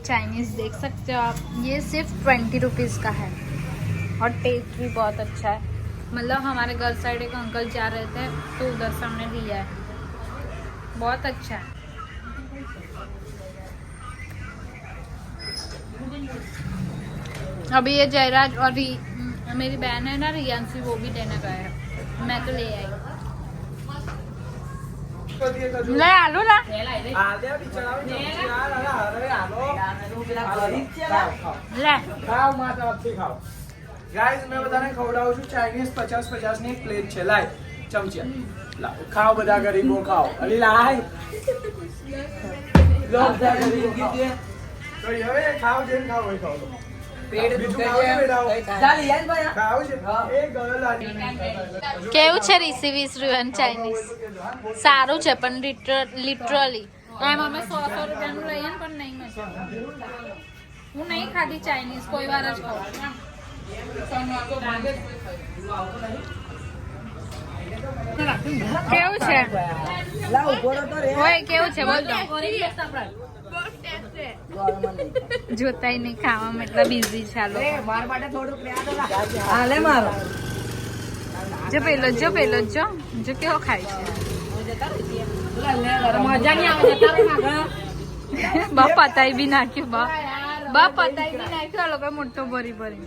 Chinese देख सकते हो आप, ये सिर्फ 20 रुपीज़ का है और टेस्ट भी बहुत अच्छा है। मतलब हमारे घर साइड एक अंकल जा रहे थे तो उधर से हमने लिया है, बहुत अच्छा है। अभी ये जयराज और मेरी बहन है ना रियांशी, वो भी लेने गए हैं, मैं तो ले आई। ले आलू ला ले गाइस मैं બધાને ખવડાવું છું ચાઇનીઝ 50-50 ની એક પ્લેટ છે લાય ચમચિયા લા ખાઓ બધા ગરીબો ખાઓ અલી લાય લો બધા ગરીબો ખાઓ તો હવે ખાઓ જેમ ખાઓ હોય ખાઓ પેટ દુખે છે ચાલ યાર ભાઈ ખાઓ છે એ ગળો લાગી કેવું છે રીસી 20 રૂપિયાનું ચાઇનીઝ? સારું છે પણ લિટરલી એમ અમે 100 રૂપિયાનું લઈએ ને પણ નહીં મજા આવે। હું નહીં ખાધી ચાઇનીઝ, કોઈ વાર જ ખાઉં। કેવું છે ઓય કેવું છે બોલ દો। જોતાય નહીં, ખાવામાં એટલા બિઝી છે આ લોકો। જો પેલો જો કેવો ખાય છે। બા પતાઈ બી નાખ્યું, બા પતાઈ બી નાખ્યું આ લોકો મોટો ભરી ભરી।